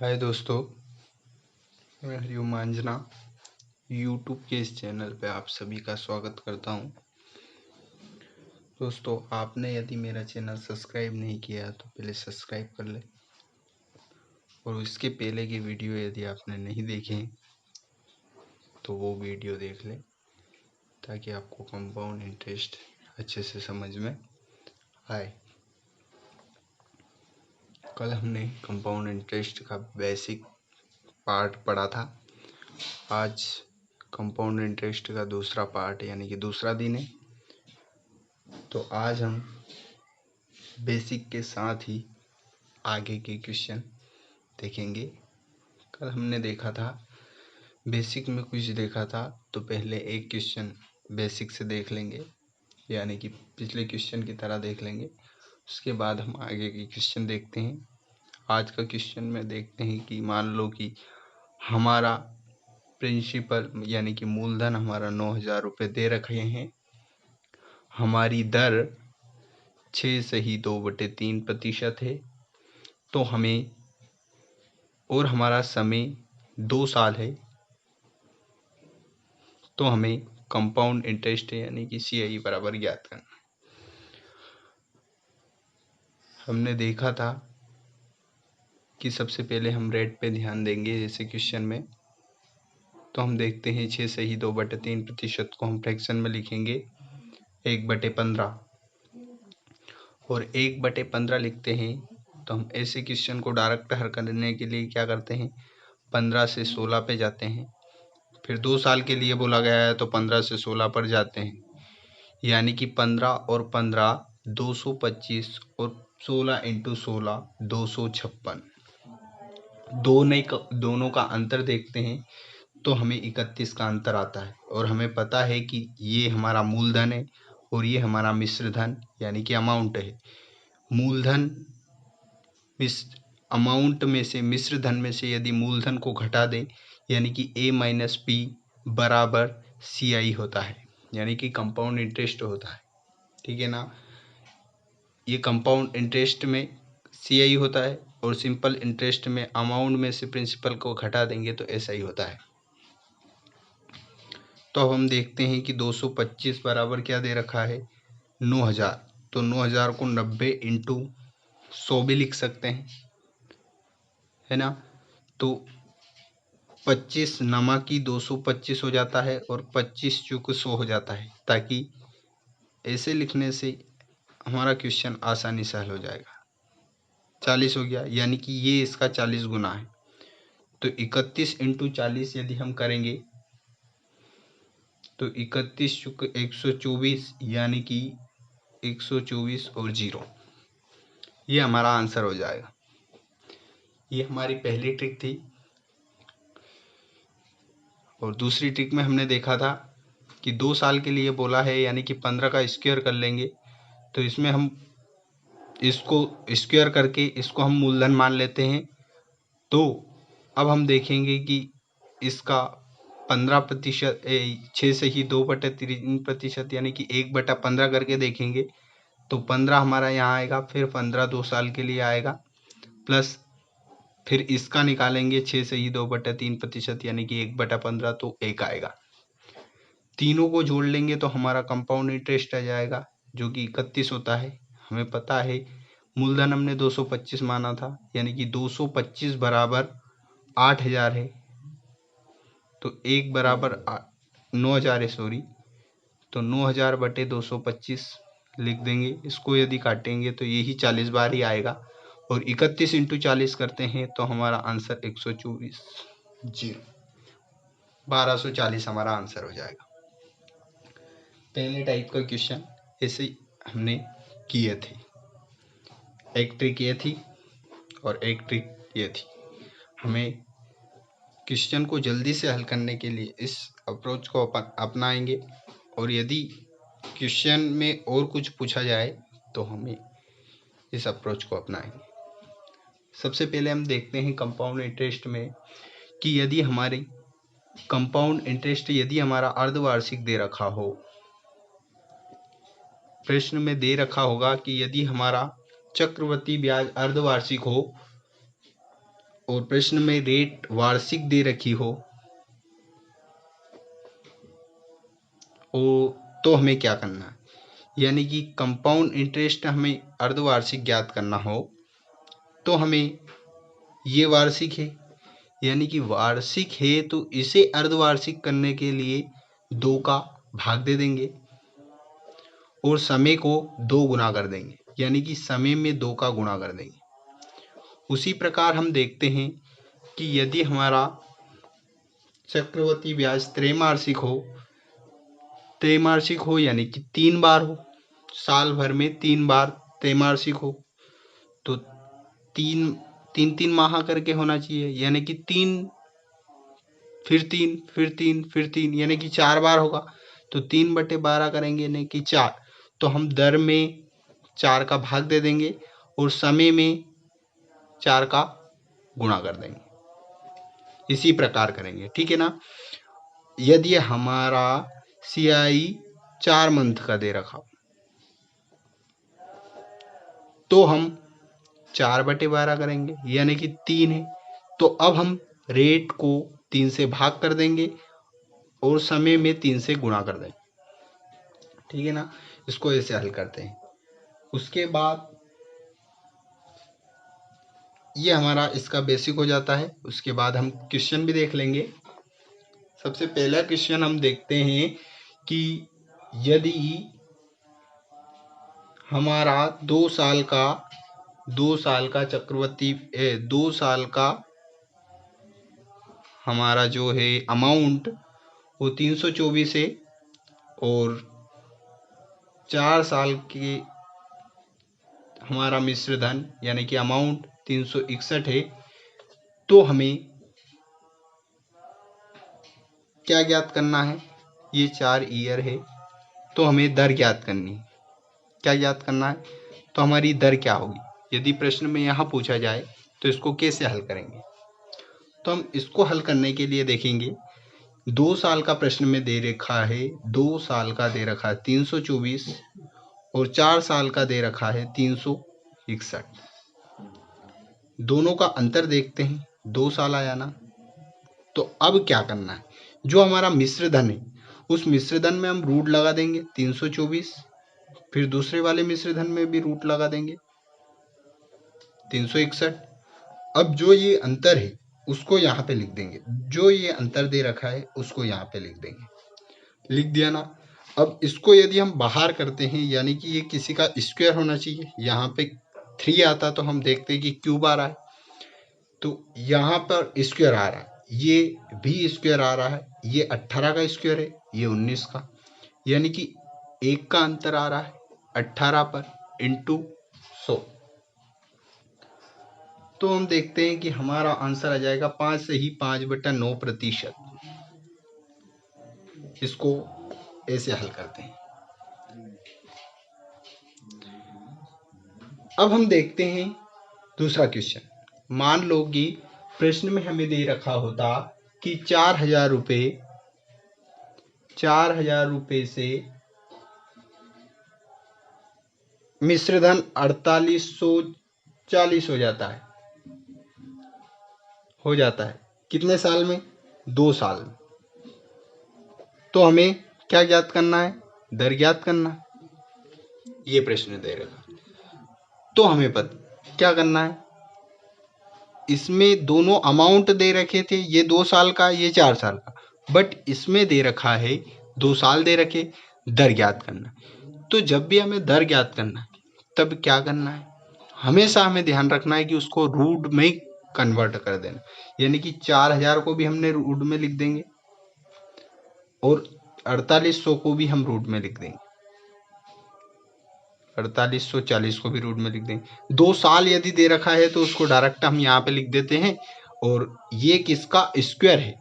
हाय दोस्तों, मैं हरिओम मांजना यूट्यूब के इस चैनल पे आप सभी का स्वागत करता हूं। दोस्तों, आपने यदि मेरा चैनल सब्सक्राइब नहीं किया तो पहले सब्सक्राइब कर ले और इसके पहले की वीडियो यदि आपने नहीं देखे तो वो वीडियो देख ले ताकि आपको कंपाउंड इंटरेस्ट अच्छे से समझ में आए। कल हमने कंपाउंड इंटरेस्ट का बेसिक पार्ट पढ़ा था। आज कंपाउंड इंटरेस्ट का दूसरा पार्ट यानी कि दूसरा दिन है। तो आज हम बेसिक के साथ ही आगे के क्वेश्चन देखेंगे। कल हमने देखा था बेसिक में कुछ देखा था, तो पहले एक क्वेश्चन बेसिक से देख लेंगे यानी कि पिछले क्वेश्चन की तरह देख लेंगे। उसके बाद हम आगे के क्वेश्चन देखते हैं। आज का क्वेश्चन में देखते हैं कि मान लो कि हमारा प्रिंसिपल यानी कि मूलधन हमारा 9,000 रुपये दे रखे हैं। हमारी दर 6/2/3% है। तो हमें और हमारा समय 2 साल है, तो हमें कंपाउंड इंटरेस्ट यानी कि CI बराबर ज्ञात करना। हमने देखा था कि सबसे पहले हम रेट पे ध्यान देंगे। जैसे क्वेश्चन में तो हम देखते हैं 6/2/3% को हम फ्रैक्शन में लिखेंगे 1/15 और 1/15 लिखते हैं। तो हम ऐसे क्वेश्चन को डायरेक्ट हल करने के लिए क्या करते हैं, 15 से 16 पे जाते हैं। फिर 2 साल के लिए बोला गया है तो 15 से 16 पर जाते हैं, यानी कि 15 और 15 225 और 16 × 16 256। दोनों का अंतर देखते हैं तो हमें 31 का अंतर आता है। और हमें पता है कि ये हमारा मूलधन है और ये हमारा मिश्र धन यानी कि अमाउंट है। मूलधन अमाउंट में से मिश्र धन में से यदि मूलधन को घटा दें यानी कि A - P बराबर CI होता है, यानी कि कंपाउंड इंटरेस्ट होता है। ठीक है ना। ये कंपाउंड इंटरेस्ट में CI होता है और सिंपल इंटरेस्ट में अमाउंट में से प्रिंसिपल को घटा देंगे तो ऐसा ही होता है। तो अब हम देखते हैं कि 225 बराबर क्या दे रखा है, 9,000। तो 9,000 को 90 × 100 भी लिख सकते हैं, है ना। तो 25 नमक 225 हो जाता है और 25 चूक 100 हो जाता है, ताकि ऐसे लिखने से हमारा क्वेश्चन आसानी से हल हो जाएगा। 40 हो गया, यानी कि ये इसका 40 गुना है। तो 31 × 40 यदि हम करेंगे तो 31 चूक 124 यानी कि 124 और 0, ये हमारा आंसर हो जाएगा। ये हमारी पहली ट्रिक थी। और दूसरी ट्रिक में हमने देखा था कि 2 साल के लिए बोला है, यानी कि 15 का स्क्वायर कर लेंगे। तो इसमें हम इसको स्क्वायर करके इसको हम मूलधन मान लेते हैं। तो अब हम देखेंगे कि इसका 15% 6/2/3% यानी कि 1/15 करके देखेंगे तो 15 हमारा यहाँ आएगा। फिर 15 2 साल के लिए आएगा, प्लस फिर इसका निकालेंगे 6/2/3% यानी कि 1/15, तो 1 आएगा। तीनों को जोड़ लेंगे तो हमारा कंपाउंड इंटरेस्ट आ जाएगा जो कि 31 होता है। हमें पता है मूलधन हमने 225 माना था, यानी कि 225 बराबर 8,000 है। तो 1 बराबर 9,000 है, सॉरी। तो 9,000/225 लिख देंगे। इसको यदि काटेंगे तो यही 40 बार ही आएगा। और 31 × 40 करते हैं तो हमारा आंसर 124 1240 हमारा आंसर हो जाएगा। पहले टाइप का क्वेश्चन ऐसे हमने किए थे। एक ट्रिक ये थी और एक ट्रिक ये थी। हमें क्वेश्चन को जल्दी से हल करने के लिए इस अप्रोच को अपनाएंगे, और यदि क्वेश्चन में और कुछ पूछा जाए तो हमें इस अप्रोच को अपनाएंगे। सबसे पहले हम देखते हैं कंपाउंड इंटरेस्ट में कि यदि हमारी कंपाउंड इंटरेस्ट यदि हमारा अर्धवार्षिक दे रखा हो, प्रश्न में दे रखा होगा कि यदि हमारा चक्रवृद्धि ब्याज अर्धवार्षिक हो और प्रश्न में रेट वार्षिक दे रखी हो तो हमें क्या करना है, यानी कि कंपाउंड इंटरेस्ट हमें अर्धवार्षिक ज्ञात करना हो तो हमें ये वार्षिक है, यानी कि वार्षिक है तो इसे अर्धवार्षिक करने के लिए 2 का भाग दे देंगे और समय को 2 गुना कर देंगे, यानी कि समय में 2 का गुणा कर देंगे। उसी प्रकार हम देखते हैं कि यदि हमारा चक्रवृद्धि ब्याज त्रैमासिक हो यानी कि 3 बार हो, साल भर में 3 बार त्रैमासिक हो तो 3 माह करके होना चाहिए, यानी कि 3 फिर 3 फिर 3 फिर 3 यानी कि 4 बार होगा तो 3/12 करेंगे यानी कि 4, तो हम दर में 4 का भाग दे देंगे और समय में 4 का गुणा कर देंगे। इसी प्रकार करेंगे, ठीक है ना। यदि हमारा CI 4 मंथ का दे रखा तो हम 4/12 करेंगे यानी कि 3 है, तो अब हम रेट को 3 से भाग कर देंगे और समय में 3 से गुणा कर देंगे, ठीक है ना। इसको ऐसे हल करते हैं। उसके बाद ये हमारा इसका बेसिक हो जाता है। उसके बाद हम क्वेश्चन भी देख लेंगे। सबसे पहला क्वेश्चन हम देखते हैं कि यदि हमारा 2 साल का चक्रवृद्धि 2 साल का हमारा जो है अमाउंट वो 324 है और 4 साल के हमारा मिश्र धन यानी कि अमाउंट 361 है, तो हमें क्या ज्ञात करना है, ये 4 ईयर है तो हमें दर ज्ञात करनी है। क्या ज्ञात करना है, तो हमारी दर क्या होगी। यदि प्रश्न में यहाँ पूछा जाए तो इसको कैसे हल करेंगे, तो हम इसको हल करने के लिए देखेंगे 2 साल का प्रश्न में दे रखा है, 2 साल का दे रखा है 324 और 4 साल का दे रखा है 361। दोनों का अंतर देखते हैं, 2 साल आया ना। तो अब क्या करना है, जो हमारा मिश्र धन है उस मिश्र धन में हम रूट लगा देंगे 324, फिर दूसरे वाले मिश्र धन में भी रूट लगा देंगे 361। अब जो ये अंतर है उसको यहाँ पे लिख देंगे, जो ये अंतर दे रखा है उसको यहाँ पे लिख देंगे। लिख दिया ना। अब इसको यदि हम बाहर करते हैं यानी कि ये किसी का स्क्वायर होना चाहिए, यहाँ पे 3 आता तो हम देखते हैं कि क्यूब आ रहा है, तो यहाँ पर स्क्वायर आ रहा है, ये भी स्क्वायर आ रहा है, ये 18 का स्क्वायर है, ये 19 का, यानी कि 1 का अंतर आ रहा है 18 पर इंटू 100। तो हम देखते हैं कि हमारा आंसर आ जाएगा 5 से ही 5/9%। इसको ऐसे हल करते हैं। अब हम देखते हैं दूसरा क्वेश्चन। मान लो कि प्रश्न में हमें दे रखा होता कि 4,000 रुपये से मिश्रधन 4840 हो जाता है कितने साल में, 2 साल में। तो हमें क्या ज्ञात करना है, दर ज्ञात करना। ये प्रश्न दे रखा तो हमें क्या करना है, इसमें दोनों अमाउंट दे रखे थे, ये 2 साल का ये 4 साल का, बट इसमें दे रखा है 2 साल दे रखे, दर ज्ञात करना। तो जब भी हमें दर ज्ञात करना है तब क्या करना है, हमेशा हमें ध्यान रखना है कि उसको रूट में कन्वर्ट कर देना, यानी कि 4,000 को भी हमने रूट में लिख देंगे और 4800 को भी हम रूट में लिख देंगे, 4840 को भी रूट में लिख देंगे। 2 साल यदि दे रखा है तो उसको डायरेक्ट हम यहाँ पे लिख देते हैं, और ये किसका स्क्वायर है,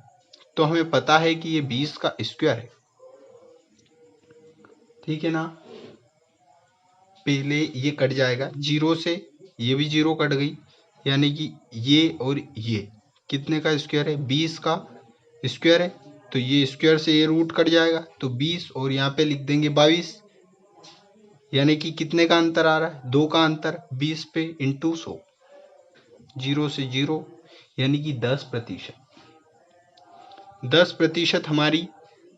तो हमें पता है कि ये 20 का स्क्वायर है, ठीक है ना। पहले ये कट जाएगा 0 से, ये भी 0 कट गई, यानी कि ये और ये कितने का स्क्वायर है, 20 का स्क्वायर है, तो ये स्क्वायर से ये रूट कट जाएगा तो 20 और यहाँ पे लिख देंगे 22, यानी कि कितने का अंतर आ रहा है, 2 का अंतर 20 पे इंटू 100, 0 से 0, यानी कि 10%। 10% हमारी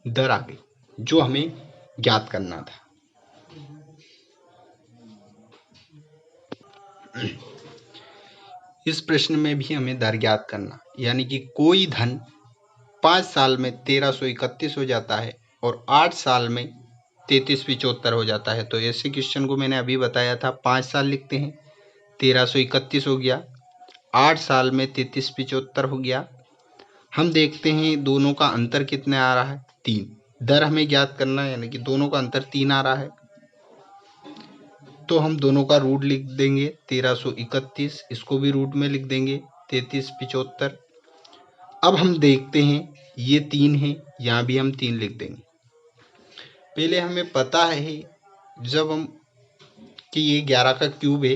दर आ गई जो हमें ज्ञात करना था। इस प्रश्न में भी हमें दर ज्ञात करना, यानी कि कोई धन 5 साल में 1331 हो जाता है और 8 साल में 3375 हो जाता है। तो ऐसे क्वेश्चन को मैंने अभी बताया था, 5 साल लिखते हैं 1331 हो गया, 8 साल में 3375 हो गया। हम देखते हैं दोनों का अंतर कितने आ रहा है, 3। दर हमें ज्ञात करना है, यानी कि दोनों का अंतर 3 आ रहा है। तो हम दोनों का रूट लिख देंगे 1331, इसको भी रूट में लिख देंगे 3375। अब हम देखते हैं ये 3 है, यहाँ भी हम 3 लिख देंगे। पहले हमें पता है जब हम कि ये 11 का क्यूब है,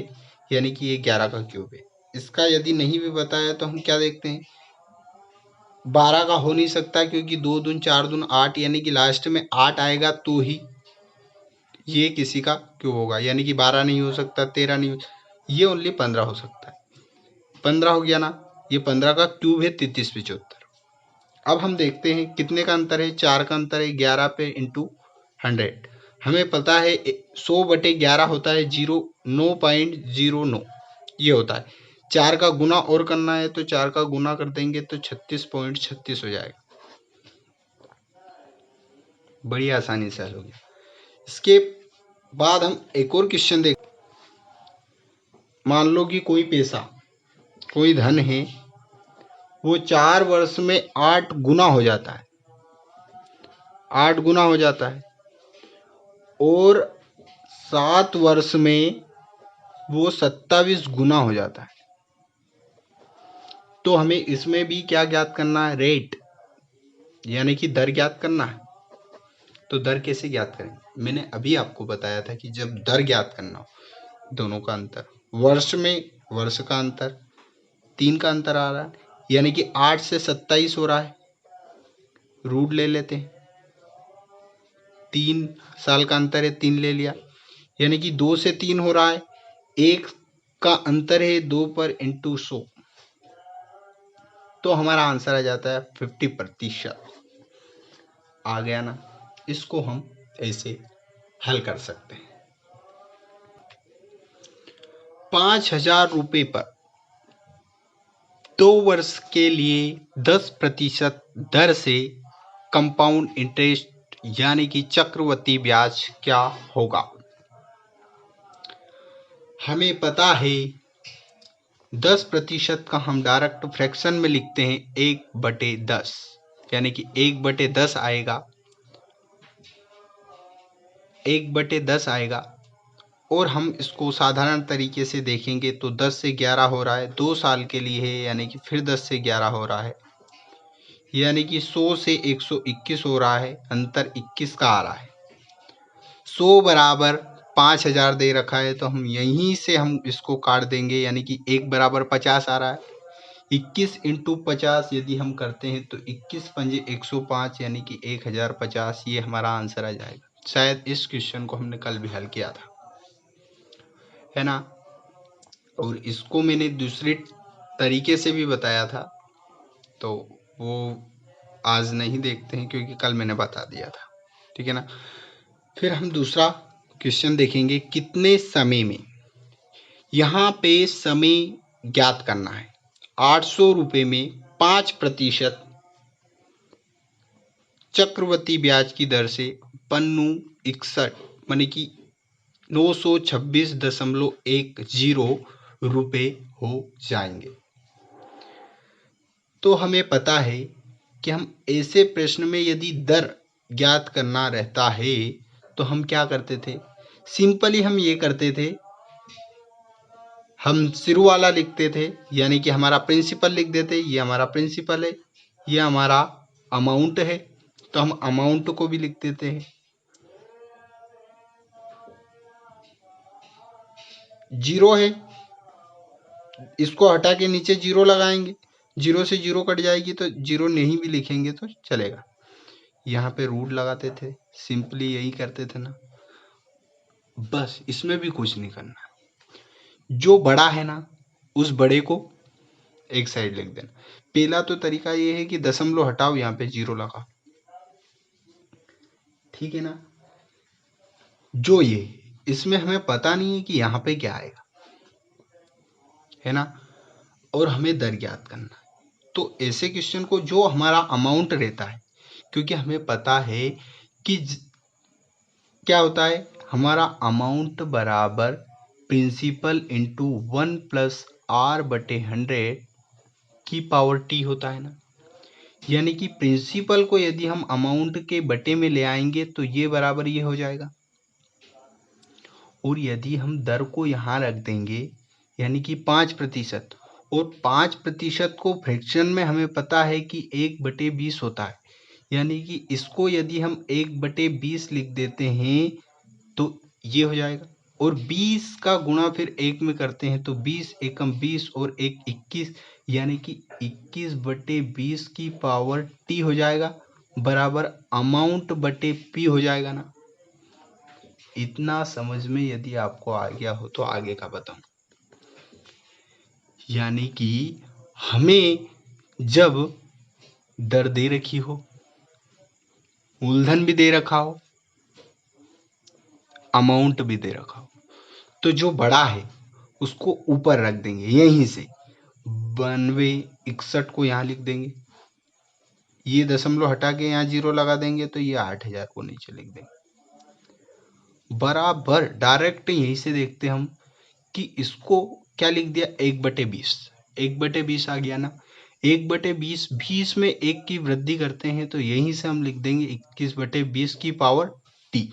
यानी कि ये 11 का क्यूब है। इसका यदि नहीं भी बताया तो हम क्या देखते हैं, 12 का हो नहीं सकता क्योंकि 2 दून 4 दून 8, यानी कि लास्ट में 8 आएगा तो ही ये किसी का क्यूब होगा, यानी कि 12 नहीं हो सकता, 13 नहीं हो, ये ओनली 15 हो सकता है। 15 हो गया ना, ये 15 का क्यूब है 3375। अब हम देखते हैं कितने का अंतर है, 4 का अंतर है, 11 पे इंटू 100। हमें पता है 100/11 होता है 9.09, ये होता है। 4 का गुना और करना है तो 4 का गुना कर देंगे तो 36.36 हो जाएगा। बड़ी आसानी से हल हो गया। इसके बाद हम एक और क्वेश्चन देख, मान लो कि कोई पैसा, कोई धन है, वो 4 वर्ष में 8 गुना हो जाता है, 8 गुना हो जाता है, और 7 वर्ष में वो 27 गुना हो जाता है। तो हमें इसमें भी क्या ज्ञात करना है, रेट, यानी कि दर ज्ञात करना है। तो दर कैसे ज्ञात करेंगे, मैंने अभी आपको बताया था कि जब दर ज्ञात करना हो, दोनों का अंतर, वर्ष में वर्ष का अंतर 3 का अंतर आ रहा है, यानी कि 8 से 27 हो रहा है, रूट ले लेते हैं, 3 साल का अंतर है, 3 ले लिया, यानी कि 2 से 3 हो रहा है, 1 का अंतर है 2 पर इंटू 100, तो हमारा आंसर आ जाता है 50%। आ गया ना, इसको हम ऐसे हल कर सकते हैं। 5,000 रुपये पर 2 वर्ष के लिए 10% दर से कंपाउंड इंटरेस्ट यानी कि चक्रवृद्धि ब्याज क्या होगा। हमें पता है 10% का हम डायरेक्ट फ्रैक्शन में लिखते हैं 1/10, यानी कि 1/10 आएगा, 1/10 आएगा। और हम इसको साधारण तरीके से देखेंगे तो 10 से 11 हो रहा है, 2 साल के लिए है, यानी कि फिर 10 से 11 हो रहा है, यानी कि 100 से 121 हो रहा है, अंतर 21 का आ रहा है। 100 बराबर 5,000 दे रखा है, तो हम यहीं से हम इसको काट देंगे, यानी कि 1 बराबर 50 आ रहा है। 21 इंटू 50 यदि हम करते हैं तो 21 पंजे 105, यानी कि 1050, ये हमारा आंसर आ जाएगा। शायद इस क्वेश्चन को हमने कल भी हल किया था, है ना। और इसको मैंने दूसरे तरीके से भी बताया था, तो वो आज नहीं देखते हैं क्योंकि कल मैंने बता दिया था, ठीक है ना। फिर हम दूसरा क्वेश्चन देखेंगे, कितने समय में, यहाँ पे समय ज्ञात करना है। 800 रुपये में 5% चक्रवृद्धि ब्याज की दर से पन्नू 61 माने कि 926.10 रुपये हो जाएंगे। तो हमें पता है कि हम ऐसे प्रश्न में यदि दर ज्ञात करना रहता है तो हम क्या करते थे, सिंपली हम ये करते थे, हम शुरू वाला लिखते थे, यानी कि हमारा प्रिंसिपल लिख देते, ये हमारा प्रिंसिपल है, ये हमारा अमाउंट है, तो हम अमाउंट को भी लिख देते हैं। जीरो है, इसको हटा के नीचे जीरो लगाएंगे, जीरो से जीरो कट जाएगी तो जीरो नहीं भी लिखेंगे तो चलेगा। यहाँ पे रूट लगाते थे, सिंपली यही करते थे ना, बस इसमें भी कुछ नहीं करना। जो बड़ा है ना, उस बड़े को एक साइड लिख देना। पहला तो तरीका ये है कि दशमलव हटाओ, यहाँ पे 0 लगाओ, ठीक है ना। जो ये इसमें हमें पता नहीं है कि यहाँ पे क्या आएगा, है ना, और हमें दर ज्ञात करना है। तो ऐसे क्वेश्चन को जो हमारा अमाउंट रहता है, क्योंकि हमें पता है कि क्या होता है, हमारा अमाउंट बराबर प्रिंसिपल इंटू 1+r/100 की पावर t होता है ना। यानी कि प्रिंसिपल को यदि हम अमाउंट के बटे में ले आएंगे तो ये बराबर ये हो जाएगा, और यदि हम दर को यहाँ रख देंगे यानी कि 5%, और 5% को फ्रैक्शन में हमें पता है कि 1/20 होता है, यानी कि इसको यदि हम 1/20 लिख देते हैं तो ये हो जाएगा, और 20 का गुणा फिर 1 में करते हैं तो 20 एकम 20 और 1 21, यानी कि 21/20 की पावर t हो जाएगा, बराबर अमाउंट बटे p हो जाएगा ना। इतना समझ में यदि आपको आ गया हो तो आगे का बताऊं। यानी कि हमें जब दर दे रखी हो, मूलधन भी दे रखा हो, अमाउंट भी दे रखा हो, तो जो बड़ा है उसको ऊपर रख देंगे, यहीं से 9261 को यहाँ लिख देंगे, ये दशमलव हटा के यहाँ 0 लगा देंगे तो ये 8000 को नीचे लिख देंगे, बराबर डायरेक्ट यहीं से देखते हम कि इसको क्या लिख दिया, 1/20, 1/20 आ गया ना। 1/20, 20 में 1 की वृद्धि करते हैं तो यहीं से हम लिख देंगे 21/20 की पावर t,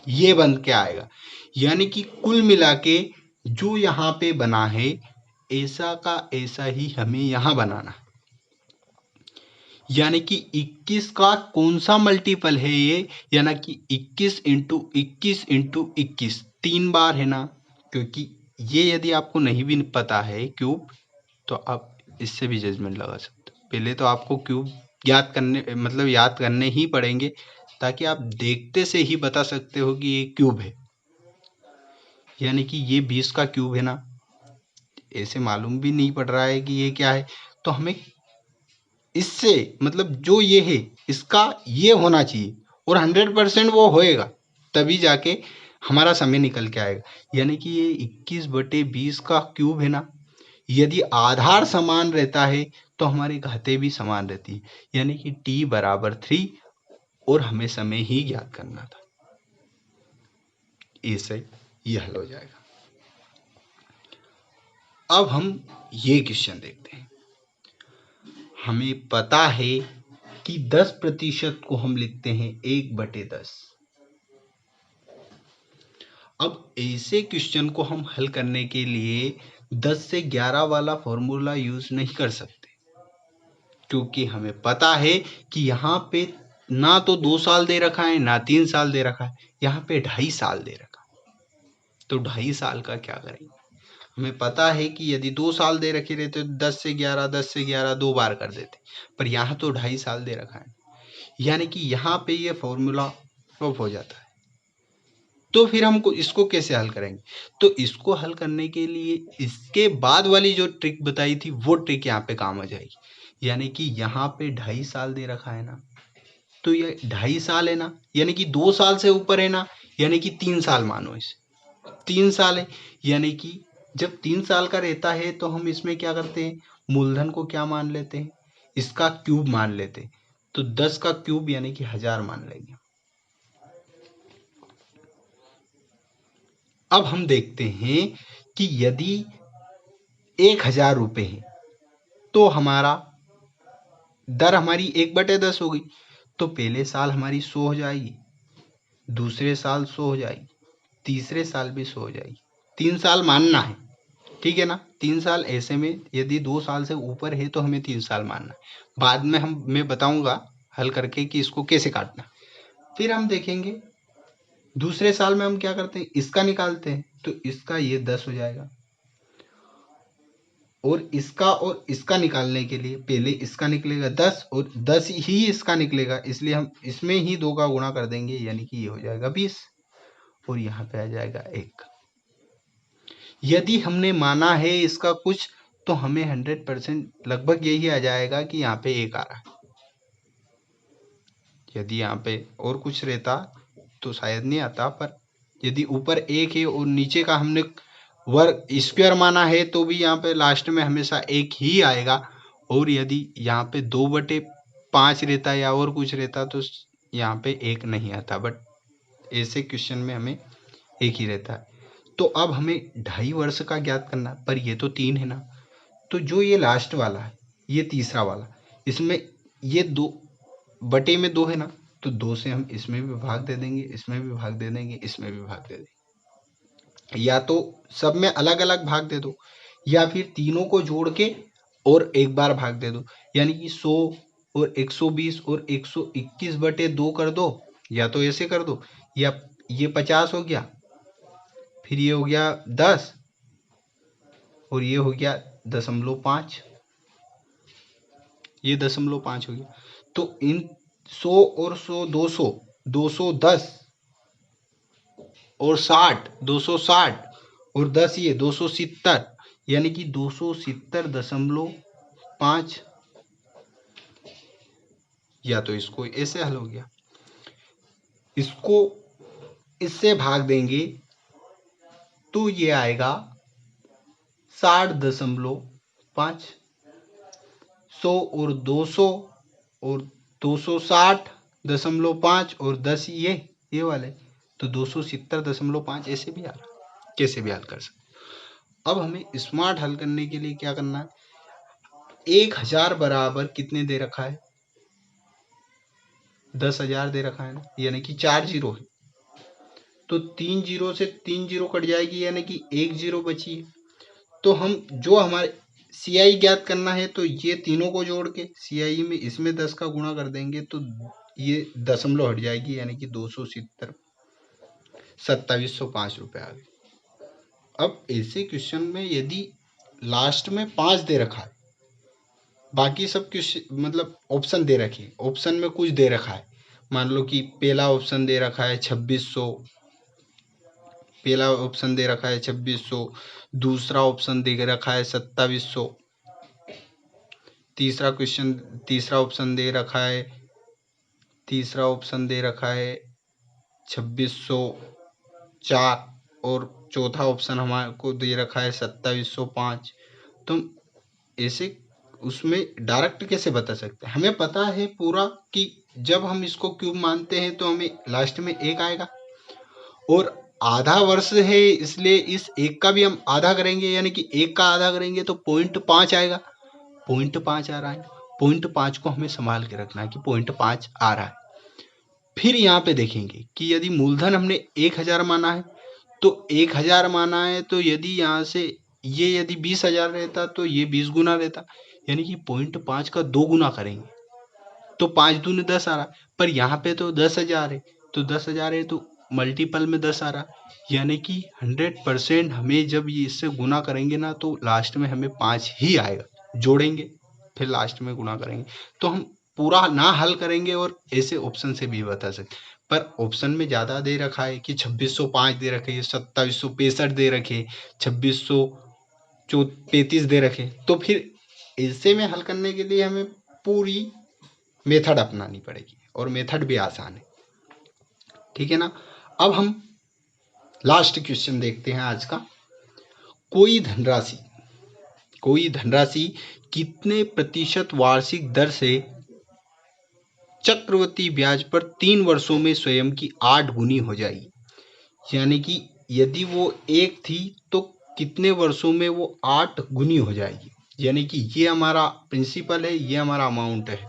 ये बन के आएगा। यानी कि कुल मिला के जो यहाँ पे बना है ऐसा का ऐसा ही हमें यहाँ बनाना है। यानी कि 21 का कौन सा मल्टीपल है ये, यानी कि 21 इंटू 21 इंटू 21 3 बार है ना, क्योंकि ये यदि आपको नहीं भी पता है क्यूब तो आप इससे भी जजमेंट लगा सकते हो। पहले तो आपको क्यूब याद करने ही पड़ेंगे, ताकि आप देखते से ही बता सकते हो कि ये क्यूब है। यानी कि ये 20 का क्यूब है ना, ऐसे मालूम भी नहीं पड़ रहा है कि ये क्या है, तो हमें इससे जो ये है इसका ये होना चाहिए, और 100% वो होएगा, तभी जाके हमारा समय निकल के आएगा। यानी कि ये 21/20 का क्यूब है ना, यदि आधार समान रहता है तो हमारी घातें भी समान रहती है, यानी कि t बराबर 3, और हमें समय ही ज्ञात करना था, ऐसे ये हल हो जाएगा। अब हम ये क्वेश्चन देखते हैं। हमें पता है कि 10% को हम लिखते हैं 1/10। अब ऐसे क्वेश्चन को हम हल करने के लिए 10 से 11 वाला फॉर्मूला यूज नहीं कर सकते, क्योंकि हमें पता है कि यहाँ पे ना तो 2 साल दे रखा है ना 3 साल दे रखा है, यहाँ पे 2.5 साल दे रखा है। तो 2.5 साल का क्या करेंगे, हमें पता है कि यदि 2 साल दे रखे रहते तो 10 से 11 2 बार कर देते, पर यहाँ तो 2.5 साल दे रखा है, यानी कि यहाँ पे ये फॉर्मूला फ्लॉप हो जाता है। तो फिर हमको इसको कैसे हल करेंगे, तो इसको हल करने के लिए इसके बाद वाली जो ट्रिक बताई थी वो ट्रिक यहाँ पे काम आ जाएगी। यानी कि यहाँ पे 2.5 साल दे रखा है ना, तो ये 2.5 साल है ना, यानी कि 2 साल से ऊपर है ना, यानी कि 3 साल मानो इसे, 3 साल है। यानी कि जब 3 साल का रहता है तो हम इसमें क्या करते हैं, मूलधन को क्या मान लेते हैं, इसका क्यूब मान लेते हैं, तो 10 का क्यूब यानी कि 1000 मान लेंगे। अब हम देखते हैं कि यदि 1000 रुपये है तो हमारा दर हमारी 1/10 हो गई, तो पहले साल हमारी 100 हो जाएगी, दूसरे साल 100 हो जाएगी, तीसरे साल भी 100 हो जाएगी। 3 साल मानना है, ठीक है ना। 3 साल ऐसे में यदि 2 साल से ऊपर है तो हमें 3 साल मानना है। बाद में मैं बताऊंगा हल करके कि इसको कैसे काटना। फिर हम देखेंगे दूसरे साल में हम क्या करते हैं, इसका निकालते हैं, तो इसका ये 10 हो जाएगा, और इसका निकालने के लिए पहले इसका निकलेगा 10 और 10 ही इसका निकलेगा, इसलिए हम इसमें ही 2 का गुणा कर देंगे, यानी कि ये हो जाएगा 20, और यहाँ पे आ जाएगा 1। यदि हमने माना है इसका कुछ तो हमें 100% लगभग यही आ जाएगा कि यहाँ पे 1 आ रहा है। यदि यहाँ पे और कुछ रहता तो शायद नहीं आता, पर यदि ऊपर 1 है और नीचे का हमने वर्ग स्क्वायर माना है तो भी यहाँ पे लास्ट में हमेशा 1 ही आएगा। और यदि यहाँ पे 2/5 रहता या और कुछ रहता तो यहाँ पे 1 नहीं आता, बट ऐसे क्वेश्चन में हमें 1 ही रहता है। तो अब हमें 2.5 वर्ष का ज्ञात करना है, पर ये तो 3 है ना, तो जो ये लास्ट वाला है, ये तीसरा वाला, इसमें ये 2/2 है ना, तो 2 से हम इसमें भी भाग दे देंगे, इसमें भी भाग दे देंगे, इसमें भी भाग दे देंगे। या तो सब में अलग अलग भाग दे दो, या फिर तीनों को जोड़ के और एक बार भाग दे दो, यानी कि 100 और 120 और 121/2 कर दो, या तो ऐसे कर दो, या ये 50 हो गया, फिर ये हो गया 10 और ये हो गया 0.5, ये 0.5 हो गया। तो इन 100 और 100 200 210 और 60 260 और 10 ये 270, यानी कि 270.5। या तो इसको ऐसे हल हो गया, इसको इससे भाग देंगे तो ये आएगा 60.5। 100 और 200 और 260.5 और 10 ये वाले, तो 270.5 ऐसे भी आ रहा, कैसे भी हल कर सकते। अब हमें स्मार्ट हल करने के लिए क्या करना है, 1000 बराबर कितने दे रखा है, 10,000 दे रखा है ना, यानी कि 4 जीरो है, तो 3 जीरो से 3 जीरो कट जाएगी, यानी कि 1 जीरो बची है। तो हम जो हमारे CI ज्ञात करना है, तो ये तीनों को जोड़ के CI में इसमें 10 का गुणा कर देंगे तो ये दशमलव हट जाएगी, यानी कि 227.5 रुपये आ गए। अब ऐसे क्वेश्चन में यदि लास्ट में 5 दे रखा है, बाकी सब क्वेश्चन मतलब ऑप्शन दे रखे, ऑप्शन में कुछ दे रखा है, मान लो कि पहला ऑप्शन दे रखा है 2600, पहला ऑप्शन दे रखा है 2600, दूसरा ऑप्शन दे रखा है 2700, तीसरा ऑप्शन दे रखा है 2604 और चौथा ऑप्शन हमारे को दे रखा है 2705। तो ऐसे उसमें डायरेक्ट कैसे बता सकते हैं, हमें पता है पूरा कि जब हम इसको क्यूब मानते हैं तो हमें लास्ट में 1 आएगा, और आधा वर्ष है इसलिए इस 1 का भी हम आधा करेंगे, यानी कि 1 का आधा करेंगे तो 0.5 आएगा, 0.5 आ रहा है, 0.5 को हमें संभाल के रखना है कि 0.5 आ रहा है। फिर यहाँ पे देखेंगे कि यदि मूलधन हमने 1000 माना है, तो 1000 माना है, तो यदि यहाँ से ये यदि 20,000 रहता तो ये 20 गुना रहता, यानी कि 0.5 का 2 गुना करेंगे तो 5 दूनी 10 आ रहा, पर यहाँ पे तो 10,000 है, तो 10,000 है तो मल्टीपल में 10 आ रहा, यानी कि 100% हमें जब ये इससे गुना करेंगे ना तो लास्ट में हमें 5 ही आएगा, जोड़ेंगे फिर लास्ट में गुना करेंगे। तो हम पूरा ना हल करेंगे और ऐसे ऑप्शन से भी बता सकते, पर ऑप्शन में ज़्यादा दे रखा है कि 2605 दे रखे, 2765 दे रखे, 2635 दे रखे, तो फिर ऐसे में हल करने के लिए हमें पूरी मेथड अपनानी पड़ेगी, और मेथड भी आसान है, ठीक है ना। अब हम लास्ट क्वेश्चन देखते हैं आज का। कोई धनराशि कितने प्रतिशत वार्षिक दर से चक्रवृद्धि ब्याज पर 3 वर्षों में स्वयं की 8 गुनी हो जाएगी, यानी कि यदि वो 1 थी तो कितने वर्षों में वो 8 गुनी हो जाएगी, यानी कि ये हमारा प्रिंसिपल है, ये हमारा अमाउंट है।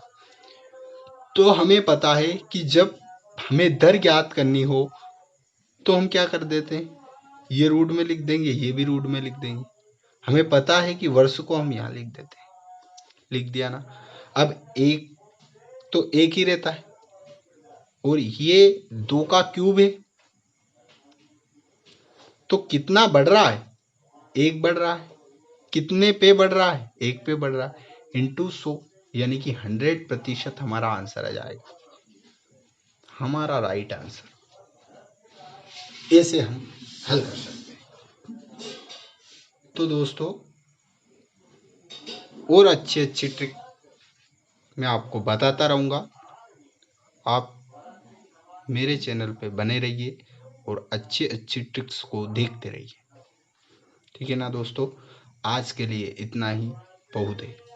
तो हमें पता है कि जब हमें दर ज्ञात करनी हो तो हम क्या कर देते हैं, ये रूट में लिख देंगे, ये भी रूट में लिख देंगे। हमें पता है कि वर्ष को हम यहाँ लिख देते हैं, लिख दिया ना। अब 1 तो 1 ही रहता है, और ये 2 का क्यूब है, तो कितना बढ़ रहा है, 1 बढ़ रहा है, कितने पे बढ़ रहा है, 1 पे बढ़ रहा है, इंटू 100, यानी कि 100% हमारा आंसर आ जाएगा, हमारा राइट आंसर। ऐसे हम हल कर सकते हैं। तो दोस्तों और अच्छी अच्छी ट्रिक मैं आपको बताता रहूँगा। आप मेरे चैनल पे बने रहिए और अच्छी अच्छी ट्रिक्स को देखते रहिए। ठीक है ना दोस्तों, आज के लिए इतना ही बहुत है।